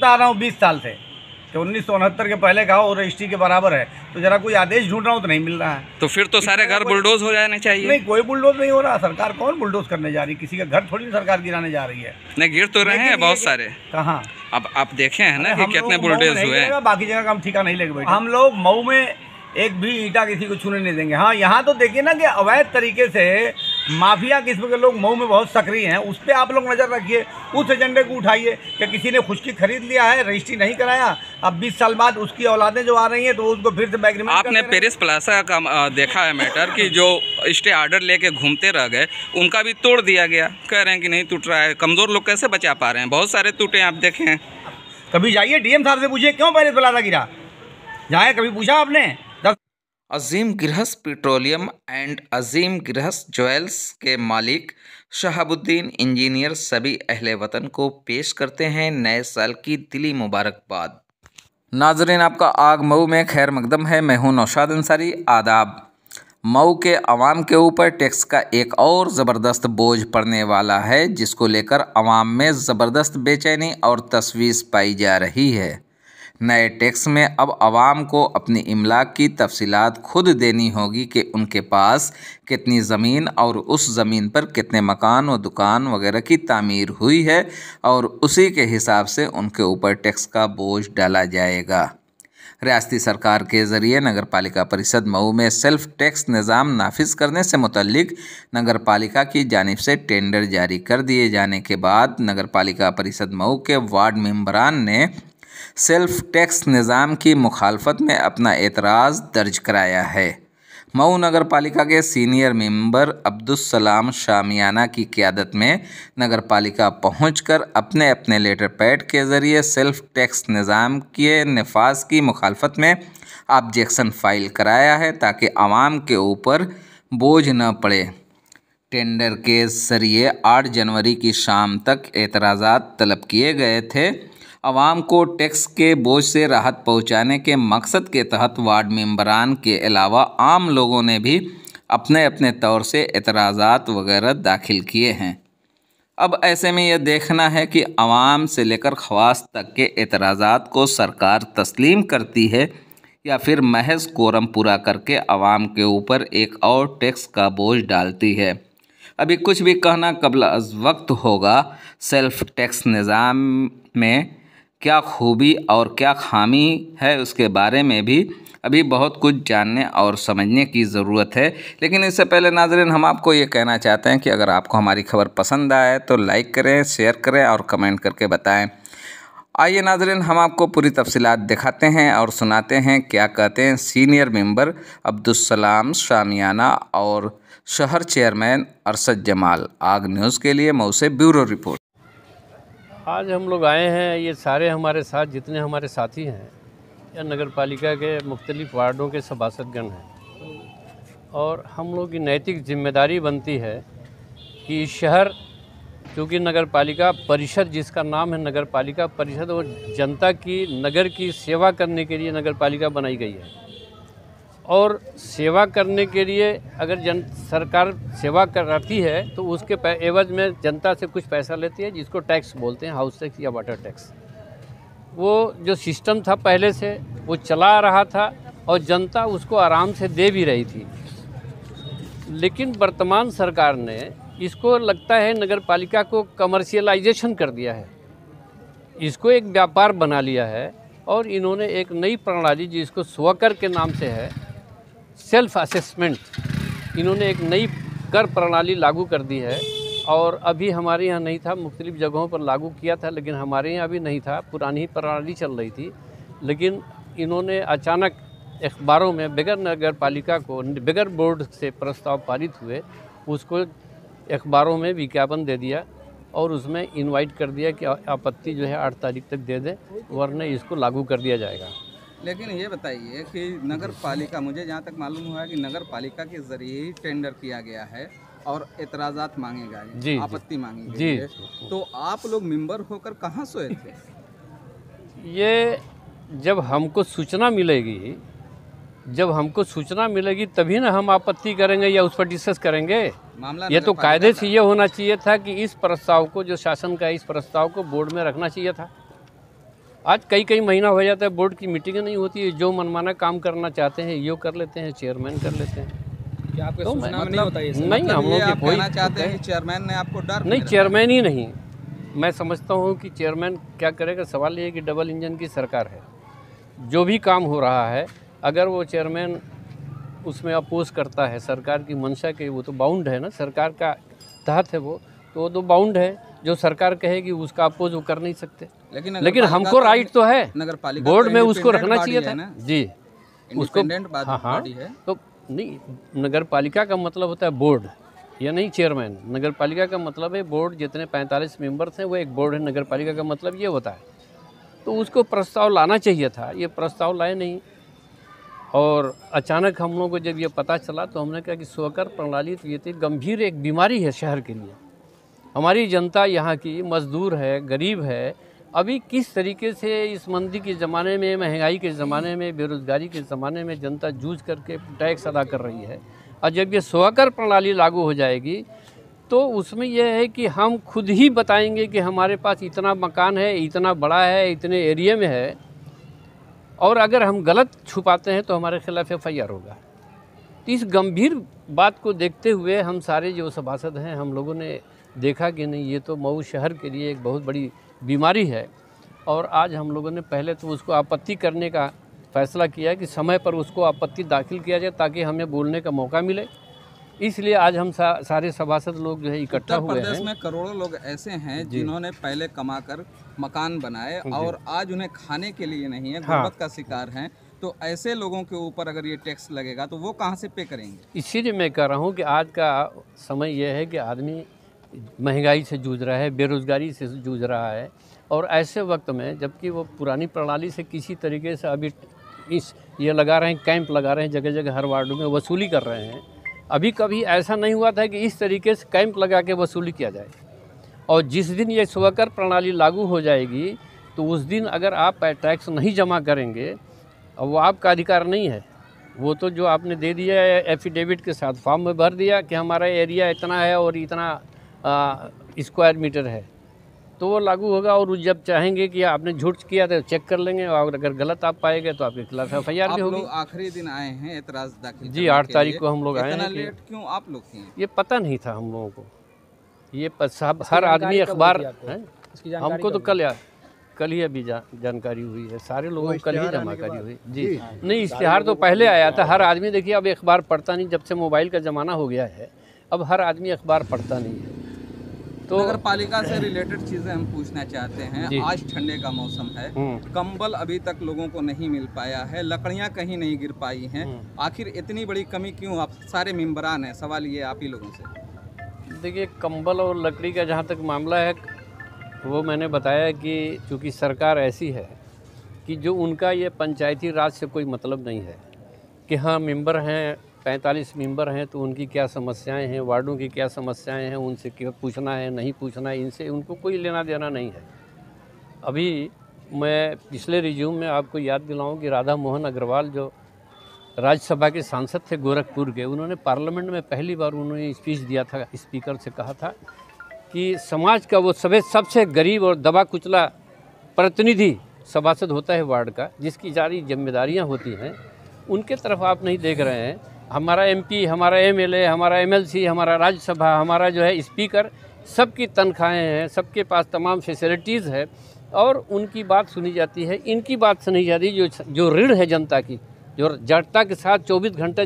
बता रहा हूँ 20 साल से कि 1969 के पहले का और रजिस्ट्री के बराबर है, तो जरा कोई आदेश ढूंढ रहा हूँ तो नहीं मिल रहा है। तो फिर तो सारे घर बुलडोज हो जाने चाहिए। नहीं, कोई बुलडोज नहीं हो रहा। सरकार कौन बुलडोज करने जा रही? किसी का घर थोड़ी सरकार गिराने जा रही है। नहीं, गिर तो रहे हैं बहुत सारे। कहाँ? अब आप देखे हैं ना कि कितने बुलडोज हुए हैं। बाकी जगह का हम ठिका नहीं लेके बैठे। हम लोग मऊ में एक भी ईंटा किसी को छूने नहीं देंगे। हाँ, यहाँ तो देखिए ना कि अवैध तरीके से माफिया किस्म के लोग मऊ में बहुत सक्रिय हैं, उस पर आप लोग नज़र रखिए, उस एजेंडे को उठाइए कि किसी ने खुशकी खरीद लिया है, रजिस्ट्री नहीं कराया, अब 20 साल बाद उसकी औलादें जो आ रही हैं तो उसको फिर से बैग्रीमेंट। आपने पेरिस प्लाजा का देखा है मैटर कि जो स्टे ऑर्डर लेके घूमते रह गए, उनका भी तोड़ दिया गया। कह रहे हैं कि नहीं टूट रहा है। कमज़ोर लोग कैसे बचा पा रहे हैं? बहुत सारे टूटे आप देखे हैं। कभी जाइए डीएम साहब से पूछिए क्यों पेरिस प्लाजा गिरा, जाए कभी पूछा आपने? अजीम गृहस्थ पेट्रोलियम एंड अजीम गृहस्थ ज्वेल्स के मालिक शहाबुद्दीन इंजीनियर सभी अहले वतन को पेश करते हैं नए साल की दिली मुबारकबाद। नाजरीन, आपका आग मऊ में खैर मकदम है। मैं हूं नौशाद अंसारी। आदाब। मऊ के अवाम के ऊपर टैक्स का एक और ज़बरदस्त बोझ पड़ने वाला है, जिसको लेकर अवाम में ज़बरदस्त बेचैनी और तशवीश पाई जा रही है। नए टैक्स में अब आवाम को अपनी इमलाक की तफसीलात खुद देनी होगी कि उनके पास कितनी ज़मीन और उस ज़मीन पर कितने मकान व दुकान वगैरह की तामीर हुई है, और उसी के हिसाब से उनके ऊपर टैक्स का बोझ डाला जाएगा। रियासती सरकार के ज़रिए नगर पालिका परिषद मऊ में सेल्फ टैक्स निज़ाम नाफिज करने से मुतल्लिक नगर पालिका की जानिब से टेंडर जारी कर दिए जाने के बाद नगर पालिका परिषद मऊ के वार्ड मेंबरान ने सेल्फ टैक्स निज़ाम की मुखालफत में अपना एतराज़ दर्ज कराया है। मऊ नगर पालिका के सीनियर मेंबर अब्दुस्सलाम शामियाना की क़ियादत में नगर पालिका पहुँचकर अपने अपने लेटर पैड के ज़रिए सेल्फ टैक्स निज़ाम के नफाज की मुखालफत में ऑब्जेक्शन फ़ाइल कराया है, ताकि आवाम के ऊपर बोझ न पड़े। टेंडर के ज़रिए 8 जनवरी की शाम तक एतराज़ात तलब किए गए थे। आवाम को टैक्स के बोझ से राहत पहुंचाने के मकसद के तहत वार्ड मेंबरान के अलावा आम लोगों ने भी अपने अपने तौर से एतराज़ात वगैरह दाखिल किए हैं। अब ऐसे में यह देखना है कि आवाम से लेकर ख़वास तक के एतराज़ात को सरकार तस्लीम करती है या फिर महज कोरम पूरा करके आवाम के ऊपर एक और टैक्स का बोझ डालती है। अभी कुछ भी कहना कबल अज़ वक्त होगा। सेल्फ टैक्स निज़ाम में क्या खूबी और क्या खामी है, उसके बारे में भी अभी बहुत कुछ जानने और समझने की ज़रूरत है। लेकिन इससे पहले नाज़रीन, हम आपको ये कहना चाहते हैं कि अगर आपको हमारी खबर पसंद आए तो लाइक करें, शेयर करें और कमेंट करके बताएं। आइए नाज़रीन, हम आपको पूरी तफसीलात दिखाते हैं और सुनाते हैं क्या कहते हैं सीनियर मेंबर अब्दुस्सलाम शामियाना और शहर चेयरमैन अरशद जमाल। आग न्यूज़ के लिए मऊ से ब्यूरो रिपोर्ट। आज हम लोग आए हैं, ये सारे हमारे साथ जितने हमारे साथी हैं या नगर पालिका के मुख्तलिफ़ वार्डों के सभासदगण हैं, और हम लोग की नैतिक जिम्मेदारी बनती है कि शहर, क्योंकि नगर पालिका परिषद जिसका नाम है नगर पालिका परिषद, वो जनता की नगर की सेवा करने के लिए नगर पालिका बनाई गई है। और सेवा करने के लिए अगर सरकार सेवा कराती है तो उसके एवज में जनता से कुछ पैसा लेती है, जिसको टैक्स बोलते हैं, हाउस टैक्स या वाटर टैक्स। वो जो सिस्टम था पहले से वो चला रहा था और जनता उसको आराम से दे भी रही थी। लेकिन वर्तमान सरकार ने इसको लगता है नगर पालिका को कमर्शियलाइजेशन कर दिया है, इसको एक व्यापार बना लिया है, और इन्होंने एक नई प्रणाली जिसको स्वकर के नाम से है, सेल्फ असेसमेंट, इन्होंने एक नई कर प्रणाली लागू कर दी है। और अभी हमारे यहाँ नहीं था, मुख्तलिफ़ जगहों पर लागू किया था, लेकिन हमारे यहाँ अभी नहीं था, पुरानी ही प्रणाली चल रही थी। लेकिन इन्होंने अचानक अखबारों में बगैर नगर पालिका को, बगैर बोर्ड से प्रस्ताव पारित हुए, उसको अखबारों में विज्ञापन दे दिया और उसमें इनवाइट कर दिया कि आपत्ति जो है 8 तारीख तक दे दें, वरना इसको लागू कर दिया जाएगा। लेकिन ये बताइए कि नगर पालिका, मुझे जहाँ तक मालूम हुआ है कि नगर पालिका के ज़रिए ही टेंडर किया गया है और एतराज़ात मांगे गए, आपत्ति मांगी गई है, तो आप लोग मेंबर होकर कहाँ सोए थे? ये जब हमको सूचना मिलेगी तभी ना हम आपत्ति करेंगे या उस पर डिस्कस करेंगे। मामला ये तो कायदे से ये होना चाहिए था कि इस प्रस्ताव को, जो शासन का इस प्रस्ताव को बोर्ड में रखना चाहिए था। आज कई महीना हो जाता है, बोर्ड की मीटिंग नहीं होती है, जो मनमाना काम करना चाहते हैं यो कर लेते हैं, चेयरमैन कर लेते हैं। क्या आपके तो सूचना में नहीं होता ये सब? नहीं, हम लोग की कोई चाहते हैं कि चेयरमैन ने आपको डर नहीं, चेयरमैन ही नहीं। मैं समझता हूँ कि चेयरमैन क्या करेगा। सवाल ये है कि डबल इंजन की सरकार है, जो भी काम हो रहा है अगर वो चेयरमैन उसमें अपोज करता है सरकार की मंशा के, वो तो बाउंड है ना, सरकार का तहत है वो तो बाउंड है। जो सरकार कहेगी उसका अपोज वो कर नहीं सकते। लेकिन हमको राइट तो है, बोर्ड में उसको रखना चाहिए था जी, उसको। हाँ, तो नहीं, नगर पालिका का मतलब होता है बोर्ड, या नहीं चेयरमैन। नगर पालिका का मतलब है बोर्ड, जितने 45 मेंबर्स हैं वो एक बोर्ड है। नगर पालिका का मतलब ये होता है। तो उसको प्रस्ताव लाना चाहिए था, ये प्रस्ताव लाए नहीं। और अचानक हम लोगों को जब ये पता चला तो हमने कहा कि स्वकर प्रणाली तो ये तो गंभीर एक बीमारी है शहर के लिए। हमारी जनता यहाँ की मजदूर है, गरीब है। अभी किस तरीके से इस मंदी के ज़माने में, महंगाई के ज़माने में, बेरोज़गारी के ज़माने में जनता जूझ करके टैक्स अदा कर रही है। और जब ये स्वकर प्रणाली लागू हो जाएगी तो उसमें यह है कि हम खुद ही बताएंगे कि हमारे पास इतना मकान है, इतना बड़ा है, इतने एरिया में है, और अगर हम गलत छुपाते हैं तो हमारे खिलाफ FIR होगा। तो इस गंभीर बात को देखते हुए हम सारे जो सभासद हैं, हम लोगों ने देखा कि नहीं, ये तो मऊ शहर के लिए एक बहुत बड़ी बीमारी है। और आज हम लोगों ने पहले तो उसको आपत्ति करने का फैसला किया कि समय पर उसको आपत्ति दाखिल किया जाए ताकि हमें बोलने का मौका मिले। इसलिए आज हम सारे सभासद लोग जो है इकट्ठा हुए हैं। उत्तर प्रदेश में करोड़ों लोग ऐसे हैं जिन्होंने पहले कमाकर मकान बनाए और आज उन्हें खाने के लिए नहीं है, गुर्बत का शिकार हैं। तो ऐसे लोगों के ऊपर अगर ये टैक्स लगेगा तो वो कहाँ से पे करेंगे? इसीलिए मैं कह रहा हूँ कि आज का समय यह है कि आदमी महंगाई से जूझ रहा है, बेरोज़गारी से जूझ रहा है। और ऐसे वक्त में जबकि वो पुरानी प्रणाली से किसी तरीके से अभी ये लगा रहे हैं, कैंप लगा रहे हैं, जगह जगह हर वार्डों में वसूली कर रहे हैं। अभी कभी ऐसा नहीं हुआ था कि इस तरीके से कैंप लगा के वसूली किया जाए। और जिस दिन ये स्वकर प्रणाली लागू हो जाएगी तो उस दिन अगर आप टैक्स नहीं जमा करेंगे, और वो आपका अधिकार नहीं है, वो तो जो आपने दे दिया है एफिडेविट के साथ, फॉर्म में भर दिया कि हमारा एरिया इतना है और इतना स्क्वायर मीटर है, तो वो लागू होगा। और जब चाहेंगे कि आपने झूठ किया तो चेक कर लेंगे, और अगर गलत आप पाएंगे तो आपके खिलाफ FIR भी होगी। आखिरी दिन आए हैं एतराज़ दाखिल जी, 8 तारीख को हम लोग आए हैं। लेट क्यों आप लोग किए? ये पता नहीं था हम लोगों को। ये हर आदमी अखबार है, हमको तो कल ही अभी जानकारी हुई है, सारे लोगों को कल ही जानकारी हुई जी। नहीं, इश्तिहार तो पहले आया था। हर आदमी देखिए अब अखबार पढ़ता नहीं, जब से मोबाइल का ज़माना हो गया है अब हर आदमी अखबार पढ़ता नहीं है। तो नगर पालिका से रिलेटेड चीज़ें हम पूछना चाहते हैं। आज ठंडे का मौसम है, कंबल अभी तक लोगों को नहीं मिल पाया है, लकड़ियां कहीं नहीं गिर पाई हैं। आखिर इतनी बड़ी कमी क्यों? आप सारे मेंबरान हैं, सवाल ये आप ही लोगों से। देखिए, कंबल और लकड़ी का जहाँ तक मामला है वो मैंने बताया कि चूँकि सरकार ऐसी है कि जो उनका ये पंचायती राज से कोई मतलब नहीं है कि हाँ मेंबर हैं, 45 मेंबर हैं तो उनकी क्या समस्याएं हैं, वार्डों की क्या समस्याएं हैं, उनसे क्या पूछना है, नहीं पूछना है, इनसे उनको कोई लेना देना नहीं है। अभी मैं पिछले रिज्यूम में आपको याद दिलाऊं कि राधा मोहन अग्रवाल जो राज्यसभा के सांसद थे गोरखपुर के, उन्होंने पार्लियामेंट में पहली बार उन्होंने स्पीच दिया था, स्पीकर से कहा था कि समाज का वो सबसे गरीब और दबा कुचला प्रतिनिधि सभासद होता है वार्ड का, जिसकी सारी जिम्मेदारियाँ होती हैं, उनके तरफ आप नहीं देख रहे हैं। हमारा MP, हमारा MLA, हमारा MLC, हमारा राज्यसभा, हमारा जो है स्पीकर, सबकी तनख्वाहें हैं, सबके पास तमाम फैसिलिटीज़ है और उनकी बात सुनी जाती है। इनकी बात सुनी जाती है जो ऋण है जनता की, जो जड़ता के साथ 24 घंटे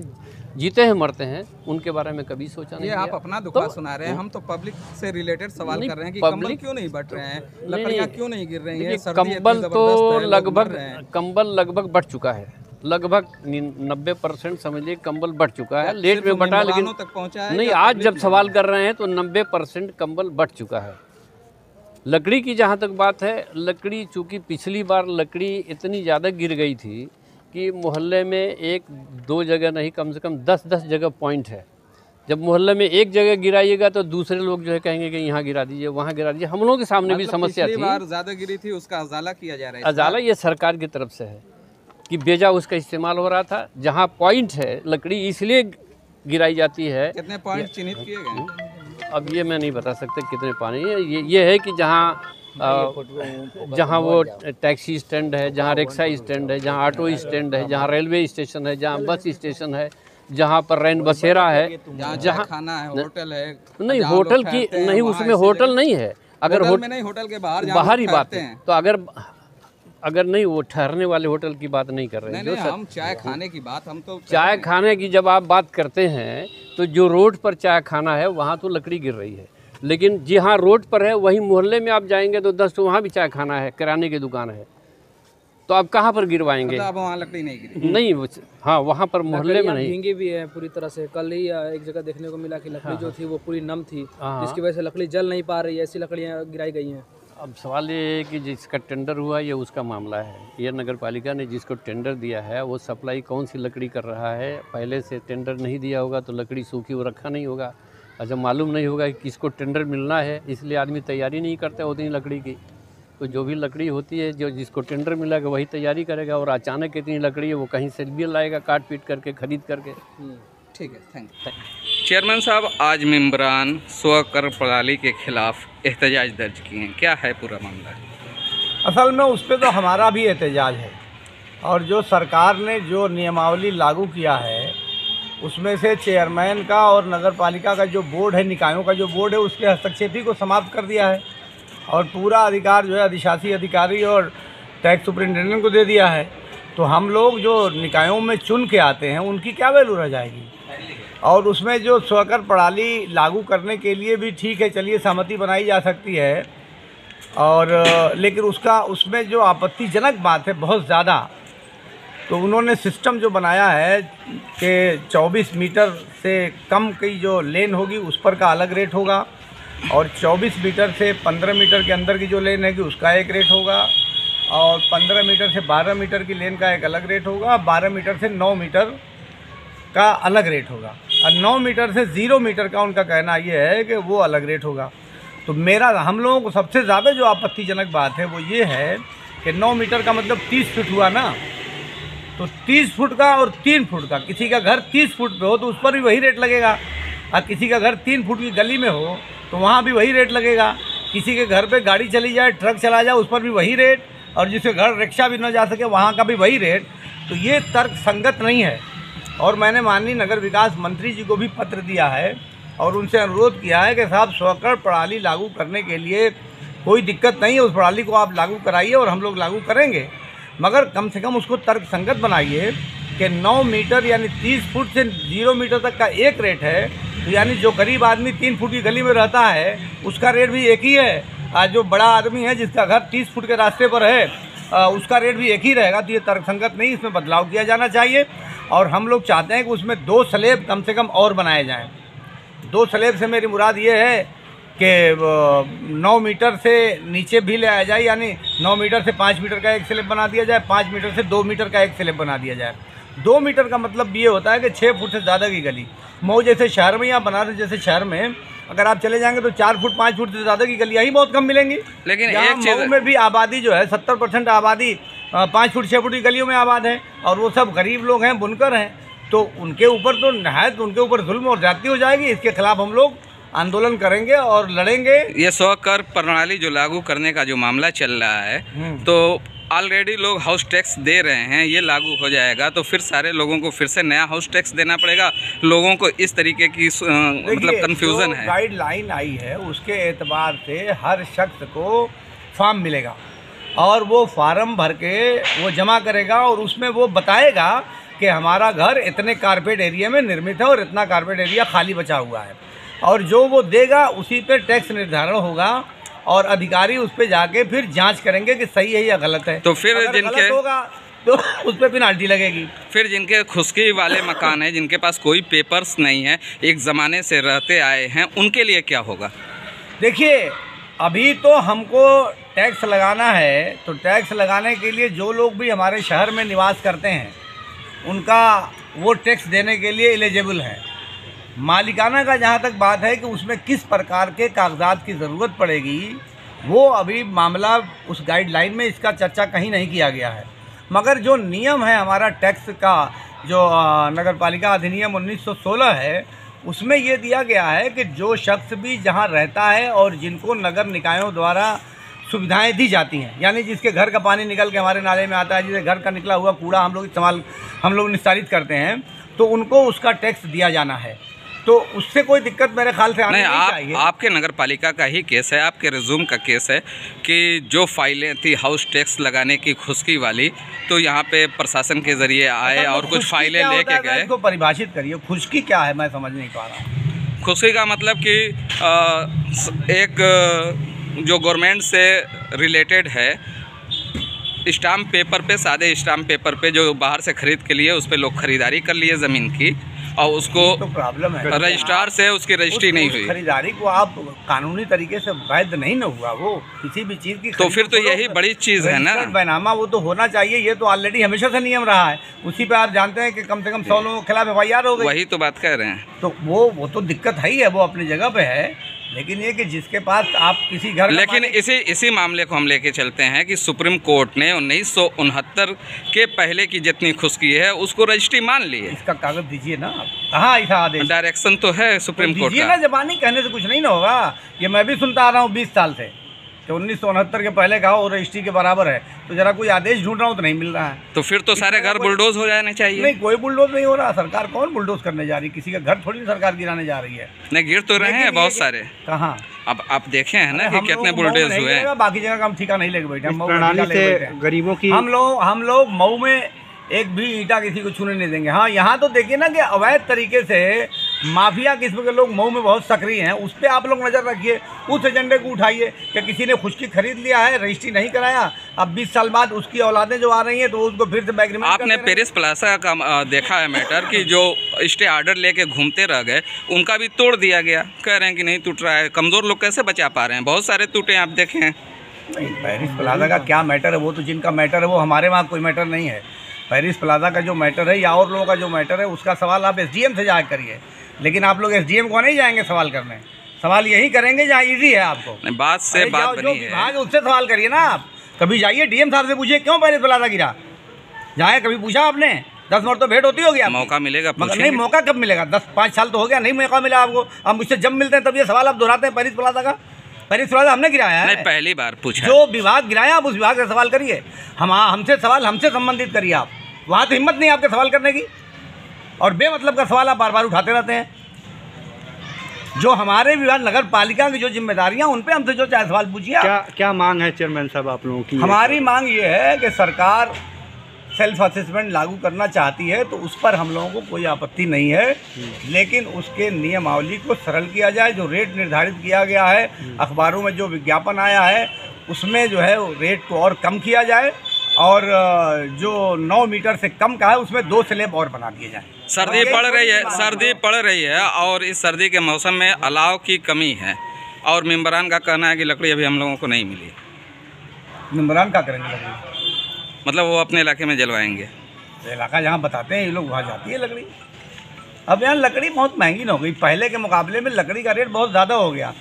जीते हैं मरते हैं, उनके बारे में कभी सोचा नहीं। ये आप अपना दुखा सुना रहे हैं, हम तो पब्लिक से रिलेटेड सवाल कर रहे हैं कि कंबल क्यों नहीं बट रहे हैं, लकड़ियाँ क्यों नहीं गिर रही हैं? कंबल तो लगभग बढ़ चुका है, लगभग 90% समझिए कंबल बढ़ चुका है। लेट में बढ़ा लेकिन तक पहुंचा है नहीं। आज जब सवाल कर रहे हैं तो 90% कंबल बढ़ चुका है। लकड़ी की जहाँ तक बात है, लकड़ी चूँकि पिछली बार लकड़ी इतनी ज़्यादा गिर गई थी कि मोहल्ले में 1-2 जगह नहीं, कम से कम 10-10 जगह पॉइंट है। जब मोहल्ले में एक जगह गिराइएगा तो दूसरे लोग जो है कहेंगे कि यहाँ गिरा दीजिए, वहाँ गिरा दीजिए। हम लोगों के सामने भी समस्या थी। पिछली बार ज़्यादा गिरी थी, उसका अजाला किया जा रहा है। अजाला ये सरकार की तरफ से है कि बेजा उसका इस्तेमाल हो रहा था। जहाँ पॉइंट है लकड़ी इसलिए गिराई जाती है। कितने पॉइंट चिन्हित किए गए? अब ये मैं नहीं बता सकता कितने पानी है। ये है कि जहाँ जहाँ वो टैक्सी स्टैंड है, जहाँ रिक्शा स्टैंड है, जहाँ ऑटो स्टैंड है, जहाँ रेलवे स्टेशन है, जहाँ बस स्टेशन है, जहाँ पर रैन बसेरा है, जहाँ खाना है, होटल है। नहीं, होटल की नहीं, उसमें होटल नहीं है। अगर होटल में नहीं, होटल के बाहर ही बात है। तो अगर नहीं, वो ठहरने वाले होटल की बात नहीं कर रहे हैं। नहीं, हम चाय खाने की बात, हम तो चाय खाने की जब आप बात करते हैं तो जो रोड पर चाय खाना है वहाँ तो लकड़ी गिर रही है, लेकिन जहाँ रोड पर है वहीं मोहल्ले में आप जाएंगे तो 10 तो वहाँ भी चाय खाना है, किराने की दुकान है, तो आप कहाँ पर गिरवाएंगे? मतलब वहाँ लकड़ी नहीं गिरी? नहीं, हाँ, वहाँ पर मोहल्ले में नहीं। भींगी भी है पूरी तरह से। कल ही एक जगह देखने को मिला कि लकड़ी जो थी वो पूरी नम थी, जिसकी वजह से लकड़ी जल नहीं पा रही है, ऐसी लकड़ियाँ गिराई गई हैं। अब सवाल ये है कि जिसका टेंडर हुआ ये उसका मामला है। ये नगर पालिका ने जिसको टेंडर दिया है वो सप्लाई कौन सी लकड़ी कर रहा है। पहले से टेंडर नहीं दिया होगा तो लकड़ी सूखी वो रखा नहीं होगा। अच्छा, मालूम नहीं होगा कि किसको टेंडर मिलना है, इसलिए आदमी तैयारी नहीं करता उतनी लकड़ी की। तो जो भी लकड़ी होती है, जो जिसको टेंडर मिलेगा वही तैयारी करेगा, और अचानक इतनी लकड़ी है वो कहीं से भी लाएगा काट पीट करके, खरीद करके। ठीक है, थैंक यू। चेयरमैन साहब, आज मेंबरान स्वकर प्रणाली के खिलाफ एहतजाज दर्ज किए हैं, क्या है पूरा मामला? असल में उस पर तो हमारा भी एहतजाज है, और जो सरकार ने जो नियमावली लागू किया है उसमें से चेयरमैन का और नगर पालिका का जो बोर्ड है, निकायों का जो बोर्ड है, उसके हस्तक्षेप ही को समाप्त कर दिया है, और पूरा अधिकार जो है अधिशासी अधिकारी और टैक्स सुपरिटेंडेंट को दे दिया है। तो हम लोग जो निकायों में चुन के आते हैं उनकी क्या वैल्यू रह जाएगी? और उसमें जो स्वकर प्रणाली लागू करने के लिए भी ठीक है, चलिए सहमति बनाई जा सकती है, और लेकिन उसमें जो आपत्तिजनक बात है बहुत ज़्यादा, तो उन्होंने सिस्टम जो बनाया है कि 24 मीटर से कम की जो लेन होगी उस पर का अलग रेट होगा, और 24 मीटर से 15 मीटर के अंदर की जो लेन है कि उसका एक रेट होगा, और 15 मीटर से 12 मीटर की लेन का एक अलग रेट होगा, 12 मीटर से 9 मीटर का अलग रेट होगा, और 9 मीटर से 0 मीटर का उनका कहना ये है कि वो अलग रेट होगा। तो हम लोगों को सबसे ज़्यादा जो आपत्तिजनक बात है वो ये है कि 9 मीटर का मतलब 30 फीट हुआ ना, तो 30 फुट का और 3 फुट का, किसी का घर 30 फुट पे हो तो उस पर भी वही रेट लगेगा, और किसी का घर 3 फुट की गली में हो तो वहाँ भी वही रेट लगेगा। किसी के घर पे गाड़ी चली जाए, ट्रक चला जाए, उस पर भी वही रेट, और जिसके घर रिक्शा भी न जा सके वहाँ का भी वही रेट। तो ये तर्क संगत नहीं है, और मैंने माननीय नगर विकास मंत्री जी को भी पत्र दिया है और उनसे अनुरोध किया है कि साहब स्वकर प्रणाली लागू करने के लिए कोई दिक्कत नहीं है, उस प्रणाली को आप लागू कराइए और हम लोग लागू करेंगे, मगर कम से कम उसको तर्क संगत बनाइए कि 9 मीटर यानी 30 फुट से 0 मीटर तक का एक रेट है, तो यानी जो गरीब आदमी 3 फुट की गली में रहता है उसका रेट भी एक ही है, आज जो बड़ा आदमी है जिसका घर 30 फुट के रास्ते पर है उसका रेट भी एक ही रहेगा। तो ये तर्कसंगत नहीं, इसमें बदलाव किया जाना चाहिए, और हम लोग चाहते हैं कि उसमें 2 स्लैब कम से कम और बनाए जाएँ। 2 स्लैब से मेरी मुराद ये है कि 9 मीटर से नीचे भी ले आया जाए, यानी 9 मीटर से 5 मीटर का एक स्लैब बना दिया जाए, 5 मीटर से 2 मीटर का एक स्लैब बना दिया जाए। 2 मीटर का मतलब ये होता है कि 6 फुट से ज़्यादा की गली, मऊ जैसे शहर में या बनारस जैसे शहर में अगर आप चले जाएंगे तो 4 फुट 5 फुट से ज़्यादा की गलियाँ ही बहुत कम मिलेंगी। लेकिन एक चीज़ में भी आबादी जो है 70% आबादी 5 फुट 6 फुट की गलियों में आबाद है, और वो सब गरीब लोग हैं, बुनकर हैं, तो उनके ऊपर तो नहायत उनके ऊपर जुल्म और ज्यादती हो जाएगी। इसके खिलाफ हम लोग आंदोलन करेंगे और लड़ेंगे। ये स्वकर प्रणाली जो लागू करने का जो मामला चल रहा है, तो ऑलरेडी लोग हाउस टैक्स दे रहे हैं, ये लागू हो जाएगा तो फिर सारे लोगों को फिर से नया हाउस टैक्स देना पड़ेगा। लोगों को इस तरीके की मतलब कंफ्यूजन है। गाइडलाइन आई है उसके एतबार से हर शख्स को फॉर्म मिलेगा, और वो फार्म भर के वो जमा करेगा, और उसमें वो बताएगा कि हमारा घर इतने कारपेट एरिया में निर्मित है और इतना कारपेट एरिया खाली बचा हुआ है, और जो वो देगा उसी पे टैक्स निर्धारण होगा, और अधिकारी उस पे जाके फिर जांच करेंगे कि सही है या गलत है। तो फिर जिनके होगा तो उस पर पेनाल्टी लगेगी। फिर जिनके खुशकी वाले मकान है, जिनके पास कोई पेपर्स नहीं है, एक ज़माने से रहते आए हैं, उनके लिए क्या होगा? देखिए, अभी तो हमको टैक्स लगाना है, तो टैक्स लगाने के लिए जो लोग भी हमारे शहर में निवास करते हैं उनका वो टैक्स देने के लिए एलिजिबल है। मालिकाना का जहाँ तक बात है कि उसमें किस प्रकार के कागजात की ज़रूरत पड़ेगी, वो अभी मामला उस गाइडलाइन में इसका चर्चा कहीं नहीं किया गया है। मगर जो नियम है हमारा टैक्स का, जो नगर पालिका अधिनियम 1916 है, उसमें ये दिया गया है कि जो शख्स भी जहाँ रहता है और जिनको नगर निकायों द्वारा सुविधाएं दी जाती हैं। यानी जिसके घर का पानी निकल के हमारे नाले में आता है, जिसके घर का निकला हुआ कूड़ा हम लोग निस्तारित करते हैं, तो उनको उसका टैक्स दिया जाना है। तो उससे कोई दिक्कत मेरे ख्याल से आनी नहीं चाहिए। आपके नगर पालिका का ही केस है, आपके रिज्यूम का केस है कि जो फाइलें थी हाउस टैक्स लगाने की खुशकी वाली, तो यहाँ पे प्रशासन के जरिए आए और कुछ फाइलें लेके गए। इसको परिभाषित करिए, खुशकी क्या है, मैं समझ नहीं पा रहा हूँ। खुशकी का मतलब कि एक जो गवर्नमेंट से रिलेटेड है, स्टाम्प पेपर पे, सादे स्टाम्प पेपर पे जो बाहर से खरीद के लिए उस पर लोग खरीदारी कर लिए ज़मीन की, और उसको तो प्रॉब्लम है, रजिस्ट्रार से उसकी रजिस्ट्री नहीं हुई। खरीदारी को आप कानूनी तरीके से वैध नहीं न हुआ वो किसी भी चीज़ की, तो फिर तो यही बड़ी चीज़ है ना, बैनामा वो तो होना चाहिए। ये तो ऑलरेडी हमेशा से नियम रहा है। उसी पे आप जानते हैं कि कम से कम 100 लोगों के खिलाफ FIR हो गई। वही तो बात कह रहे हैं। तो वो तो दिक्कत है ही है, वो अपनी जगह पे है। लेकिन ये कि जिसके पास आप किसी घर, लेकिन इसी मामले को हम लेके चलते हैं कि सुप्रीम कोर्ट ने 1969 के पहले की जितनी खुशकी है उसको रजिस्ट्री मान ली है। इसका कागज दीजिए ना आप, कहाँ ऐसा आदेश, डायरेक्शन तो है सुप्रीम कोर्ट का। ना, जबानी कहने से कुछ नहीं ना होगा। ये मैं भी सुनता आ रहा हूँ 20 साल से कि 1969 के पहले का और रजिस्ट्री के बराबर है। तो जरा कोई आदेश ढूंढ रहा हूँ तो नहीं मिल रहा है। तो फिर तो सारे घर बुलडोज हो जाने चाहिए। नहीं, कोई बुलडोज नहीं हो रहा। सरकार कौन बुलडोज करने जा रही है? किसी का घर थोड़ी सरकार गिराने जा रही है। नहीं, गिर तो रहे हैं बहुत सारे। कहाँ? अब आप देखे हैं ना कि कितने बुलडोज हुए हैं। बाकी जगह का हम ठिका नहीं लेके बैठे, प्रणाली से गरीबों की हम लोग मऊ में एक भी ईंटा किसी को छूने नहीं देंगे। हाँ, यहाँ तो देखिए ना कि अवैध तरीके से माफिया किस्म के लोग मऊ में बहुत सक्रिय हैं। उस पर आप लोग नज़र रखिए, उस एजेंडे को उठाइए कि किसी ने खुशकी खरीद लिया है, रजिस्ट्री नहीं कराया, अब 20 साल बाद उसकी औलादें जो आ रही हैं तो उसको फिर से बैग्रीमेंट। आपने पेरिस प्लाजा का देखा है मैटर कि जो स्टे ऑर्डर लेके घूमते रह गए, उनका भी तोड़ दिया गया। कह रहे हैं कि नहीं टूट रहा है। कमज़ोर लोग कैसे बचा पा रहे हैं? बहुत सारे टूटे आप देखें। नहीं, पेरिस प्लाजा का क्या मैटर है? वो तो जिनका मैटर है, वो हमारे वहाँ कोई मैटर नहीं है। पेरिस प्लाजा का जो मैटर है या और लोगों का जो मैटर है, उसका सवाल आप SDM से जा करिए। लेकिन आप लोग SDM को नहीं जाएंगे सवाल करने। सवाल यही करेंगे जहाँ इजी है आपको। बात से बात बनी है, उससे सवाल करिए ना आप। कभी जाइए DM साहब से पूछिए क्यों पेरिस प्लाजा गिरा। जाए, कभी पूछा आपने? 10 मिनट तो भेंट होती होगी। मौका मिलेगा, मगर नहीं, मौका कब मिलेगा? 5 साल तो हो गया, नहीं मौका मिला आपको। अब मुझसे जब मिलते हैं तब ये सवाल आप दोहराते हैं पेरिस प्लाजा का। पेरिस प्लाजा हमने गिराया है? नहीं, पहली बार पूछा। जो विभाग गिराया आप उस विभाग से सवाल करिए। हमसे संबंधित करिए आप। वहाँ तो हिम्मत नहीं आपके सवाल करने की, और बेमतलब का सवाल आप बार बार उठाते रहते हैं। जो हमारे विभाग नगर पालिका की जो जिम्मेदारियां, उन पे हमसे जो चाहे सवाल पूछिए। क्या मांग है चेयरमैन साहब आप लोगों की? हमारी मांग ये है कि सरकार सेल्फ असेसमेंट लागू करना चाहती है तो उस पर हम लोगों को कोई आपत्ति नहीं है, लेकिन उसके नियमावली को सरल किया जाए। जो रेट निर्धारित किया गया है, अखबारों में जो विज्ञापन आया है, उसमें जो है रेट को और कम किया जाए, और जो 9 मीटर से कम का है उसमें 2 स्लैब और बना दिए जाए। सर्दी पड़ रही है और इस सर्दी के मौसम में अलाव की कमी है, और मेंबरान का कहना है कि लकड़ी अभी हम लोगों को नहीं मिली। मेंबरान क्या करेंगे लकड़ी? मतलब वो अपने इलाके में जलवाएंगे। इलाका जहाँ बताते हैं ये लोग, वहाँ जाती है लकड़ी। अब यहाँ लकड़ी बहुत महंगी हो गई। पहले के मुकाबले में लकड़ी का रेट बहुत ज़्यादा हो गया,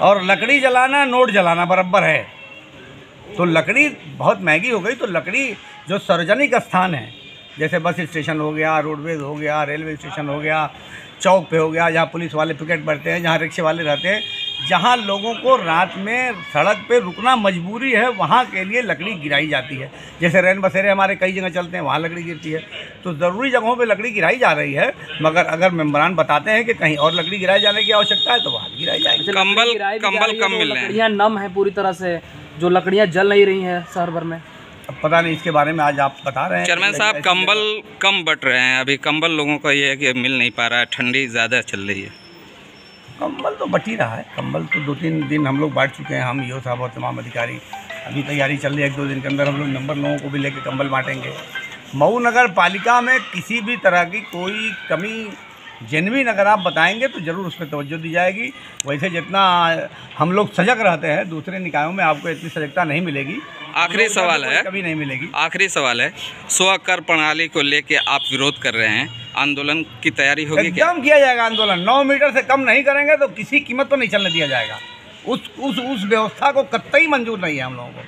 और लकड़ी जलाना नोट जलाना बराबर है। तो लकड़ी बहुत महंगी हो गई। तो लकड़ी जो सार्वजनिक स्थान है, जैसे बस स्टेशन हो गया, रोडवेज हो गया, रेलवे स्टेशन हो गया, चौक पे हो गया, जहाँ पुलिस वाले पिकेट बढ़ते हैं, जहाँ रिक्शे वाले रहते हैं, जहाँ लोगों को रात में सड़क पे रुकना मजबूरी है, वहाँ के लिए लकड़ी गिराई जाती है। जैसे रैन बसेरे हमारे कई जगह चलते हैं, वहाँ लकड़ी गिरती है। तो ज़रूरी जगहों पे लकड़ी गिराई जा रही है, मगर अगर मेंबरान बताते हैं कि कहीं और लकड़ी गिराई जाने की आवश्यकता है तो वहाँ गिराई जाएगी। कंबल कम मिल रहे हैं, नम है पूरी तरह से, जो लकड़ियाँ जल नहीं रही हैं शहर भर में। अब पता नहीं, इसके बारे में आज आप बता रहे हैं। चेयरमैन साहब, कंबल कम बट रहे हैं अभी। कंबल लोगों का ये है कि मिल नहीं पा रहा है, ठंडी ज़्यादा चल रही है। कंबल तो बट ही रहा है। कंबल तो 2-3 दिन हम लोग बांट चुके हैं, हम ईओ साहब और तमाम अधिकारी। अभी तैयारी चल रही है, 1-2 दिन के अंदर हम लोग नंबर लोगों को भी लेके कंबल बांटेंगे। मऊ नगर पालिका में किसी भी तरह की कोई कमी जेन्युइन अगर आप बताएंगे तो ज़रूर उस पर तवज्जो दी जाएगी। वैसे जितना हम लोग सजग रहते हैं, दूसरे निकायों में आपको इतनी सजगता नहीं मिलेगी। आखिरी सवाल है, कभी नहीं मिलेगी। आखिरी सवाल है, स्वकर प्रणाली को लेके आप विरोध कर रहे हैं, आंदोलन की तैयारी होगी क्या? एकदम किया जाएगा आंदोलन। 9 मीटर से कम नहीं करेंगे तो किसी कीमत पर नहीं चलने दिया जाएगा। उस व्यवस्था को कतई मंजूर नहीं है हम लोगों को,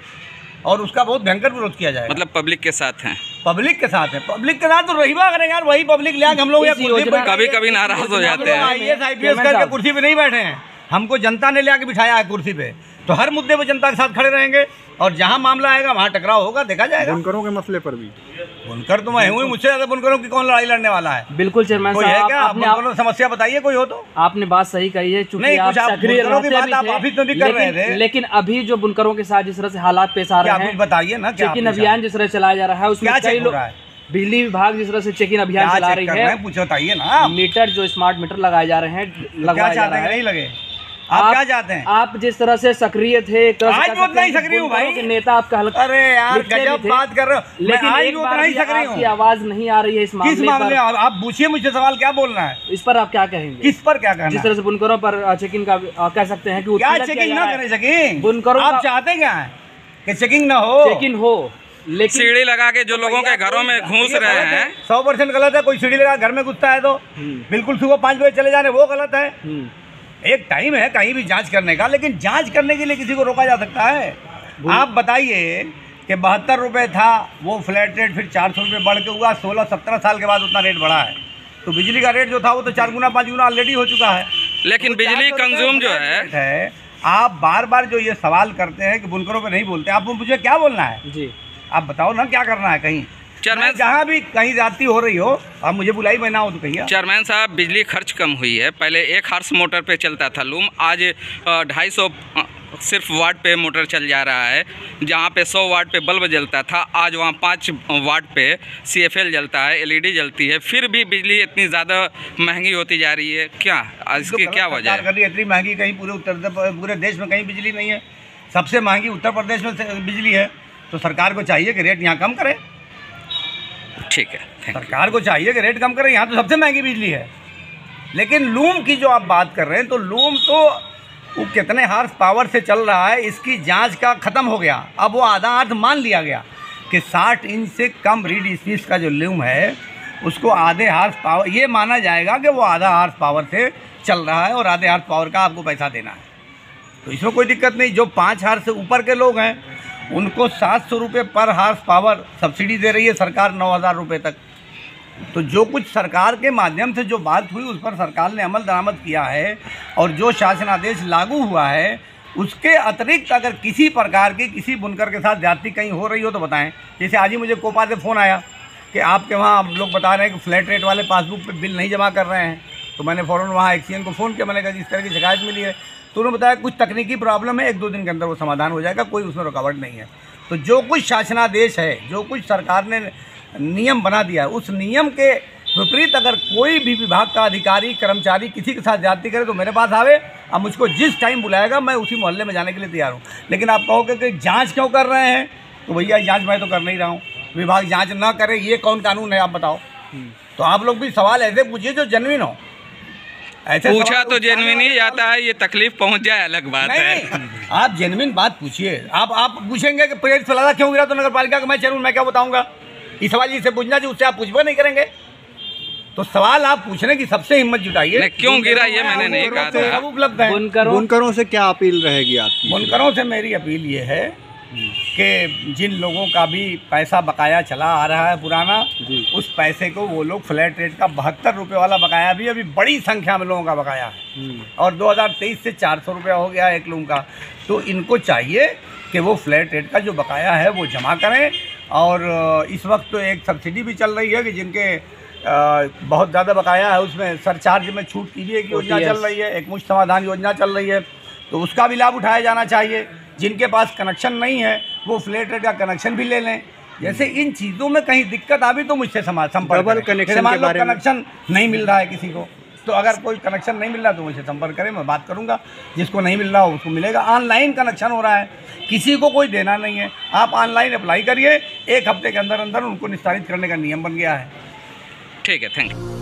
और उसका बहुत भयंकर विरोध किया जाएगा। मतलब पब्लिक के साथ हैं? पब्लिक के साथ है। पब्लिक के साथ तो रहीबा करेंगे यार, वही पब्लिक ले हम लोग कभी कभी नाराज हो जाते हैं। IAS IPS करके कुर्सी पे नहीं बैठे हैं, हमको जनता ने ले आके बिठाया है कुर्सी पे, तो हर मुद्दे पे जनता के साथ खड़े रहेंगे और जहां मामला आएगा वहां टकराव होगा, देखा जाएगा। बुनकरों के मसले पर भी, बुनकर तो मैं हूँ, मुझसे ज्यादा बुनकरों की कौन लड़ाई लड़ने वाला है? बिल्कुल चेयरमैन कोई है साहब, क्या? बुनकरों की समस्या बताइए कोई हो तो। आपने बात सही कही है, चूंकि आप सक्रिय लेकिन अभी जो बुनकरों के साथ जिस तरह से हालात पेश आ रहे हैं, बताइए ना। चेकिंग अभियान जिस तरह चलाया जा रहा है उसमें कई लोग, बिजली विभाग जिस तरह से चेकिंग अभियान चला रही है, पूछो बताइए ना। मीटर जो स्मार्ट मीटर लगाए जा रहे हैं, लगाया जा रहा है, नहीं लगे? आप क्या चाहते हैं? आप जिस तरह से सक्रिय थे, आज भी उतना ही सक्रिय हूँ भाई, नेता आपका हल्का। अरे यार गजब बात कर रहे हो, लेकिन आज भी उतना ही सक्रिय हूँ। आपकी आवाज नहीं आ रही है इस मामले पर। किस मामले? आप पूछिए मुझसे सवाल, क्या बोलना है इस पर? आप क्या कहेंगे? किस पर क्या कहना? जिस तरह से बुनकरों पर चेकिंग का कह सकते हैं कि क्या चेकिंग ना करें? चेकिंग बुनकरों, आप चाहते क्या है कि चेकिंग ना हो? चेकिंग हो, लेकिन सीढ़ी लगा के जो लोगों के घरों में घुस रहे हैं 100% गलत है। कोई सीढ़ी लगा घर में घुसता है तो बिल्कुल सुबह 5 बजे चले जाने, वो गलत है। एक टाइम है कहीं भी जांच करने का, लेकिन जांच करने के लिए किसी को रोका जा सकता है? आप बताइए कि 72 रुपये था वो फ्लैट रेट, फिर 400 रुपये बढ़ के हुआ, 16-17 साल के बाद उतना रेट बढ़ा है। तो बिजली का रेट जो था वो तो 4 गुना 5 गुना ऑलरेडी हो चुका है। लेकिन बिजली कंज्यूम जो है, आप बार बार जो ये सवाल करते हैं कि बुनकरों पे नहीं बोलते, आप मुझे क्या बोलना है जी? आप बताओ ना क्या करना है? कहीं चेयरमैन, जहाँ भी कहीं जाती हो रही हो, आप मुझे बुलाई मैं ना हो तो कहिए। चेयरमैन साहब, बिजली खर्च कम हुई है। पहले 1 हॉर्स मोटर पे चलता था लूम, आज 250 सिर्फ वाट पे मोटर चल जा रहा है। जहाँ पे 100 वाट पे बल्ब जलता था, आज वहाँ 5 वाट पे CFL जलता है, LED जलती है। फिर भी बिजली इतनी ज़्यादा महंगी होती जा रही है, क्या इसकी क्या वजह है? इतनी महंगी कहीं पूरे देश में कहीं बिजली नहीं है। सबसे महंगी उत्तर प्रदेश में बिजली है, तो सरकार को चाहिए कि रेट यहाँ कम करे। ठीक है, सरकार को चाहिए कि रेट कम करें, यहाँ तो सबसे महंगी बिजली है। लेकिन लूम की जो आप बात कर रहे हैं, तो लूम तो वो कितने हार्स पावर से चल रहा है, इसकी जांच का ख़त्म हो गया। अब वो आधा अर्थ मान लिया गया कि 60 इंच से कम रीड स्पीड का जो लूम है उसको आधे हार्स पावर, ये माना जाएगा कि वो आधा हार्स पावर से चल रहा है और आधे हार्स पावर का आपको पैसा देना है। तो इसमें कोई दिक्कत नहीं। जो 5 हार्स से ऊपर के लोग हैं उनको 700 रुपये पर हार्स पावर सब्सिडी दे रही है सरकार, 9000 रुपये तक। तो जो कुछ सरकार के माध्यम से जो बात हुई उस पर सरकार ने अमल दरामद किया है, और जो शासनादेश लागू हुआ है उसके अतिरिक्त अगर किसी प्रकार की किसी बुनकर के साथ ज्यादती कहीं हो रही हो तो बताएं। जैसे आज ही मुझे कोपा से फ़ोन आया कि आपके वहाँ आप लोग बता रहे हैं कि फ्लैट रेट वाले पासबुक पे बिल नहीं जमा कर रहे हैं, तो मैंने फ़ौरन वहाँ एक्सीएन को फ़ोन किया। मैंने कहा इस तरह की शिकायत मिली है, तो उन्होंने बताया कुछ तकनीकी प्रॉब्लम है, 1-2 दिन के अंदर वो समाधान हो जाएगा, कोई उसमें रुकावट नहीं है। तो जो कुछ शासनादेश है, जो कुछ सरकार ने नियम बना दिया है, उस नियम के विपरीत अगर कोई भी विभाग का अधिकारी कर्मचारी किसी के साथ ज्यादती करे तो मेरे पास आवे, अब मुझको जिस टाइम बुलाएगा मैं उसी मोहल्ले में जाने के लिए तैयार हूँ। लेकिन आप कहोगे कि जांच क्यों कर रहे हैं, तो भैया जांच मैं तो कर नहीं रहा हूँ, विभाग जांच ना करे ये कौन कानून है आप बताओ? तो आप लोग भी सवाल ऐसे पूछिए जो जेन्युइन हो। ऐसे पूछा तो जेन्युइन ही जाता है, ये तकलीफ पहुंच जाए अलग बात है। आप जेन्युइन बात पूछिए। आप पूछेंगे कि पेड़ फैलादा क्यों गिरा तो नगर पालिका का मैं चलूँ, मैं क्या बताऊंगा? इस सवाल जिससे पूछना चाहिए उससे आप पूछबे नहीं करेंगे। तो सवाल आप पूछने की सबसे हिम्मत जुटाइए। क्यों गिरा ये मैंने नहीं कहा था। उपलब्ध है। बुनकरों से क्या अपील रहेगी आपकी? बुनकरों से मेरी अपील ये है कि जिन लोगों का भी पैसा बकाया चला आ रहा है पुराना, उस पैसे को वो लोग फ्लैट रेट का 72 रुपये वाला बकाया भी अभी बड़ी संख्या में लोगों का बकाया है, और 2023 से 400 रुपया हो गया एक लूम का। तो इनको चाहिए कि वो फ्लैट रेट का जो बकाया है वो जमा करें। और इस वक्त तो एक सब्सिडी भी चल रही है कि जिनके बहुत ज़्यादा बकाया है उसमें सरचार्ज में छूट की भी एक योजना चल रही है, एक मुश्त समाधान योजना चल रही है, तो उसका भी लाभ उठाया जाना चाहिए। जिनके पास कनेक्शन नहीं है वो फ्लैट रेट का कनेक्शन भी ले लें। जैसे इन चीज़ों में कहीं दिक्कत आ भी तो मुझसे संपर्क करें। कनेक्शन नहीं मिल रहा है किसी को, तो अगर कोई कनेक्शन नहीं मिल रहा तो मुझसे संपर्क करें, मैं बात करूंगा। जिसको नहीं मिल रहा हो उसको मिलेगा। ऑनलाइन कनेक्शन हो रहा है, किसी को कोई देना नहीं है। आप ऑनलाइन अप्लाई करिए, 1 हफ्ते के अंदर अंदर उनको निस्तारित करने का नियम बन गया है। ठीक है, थैंक यू।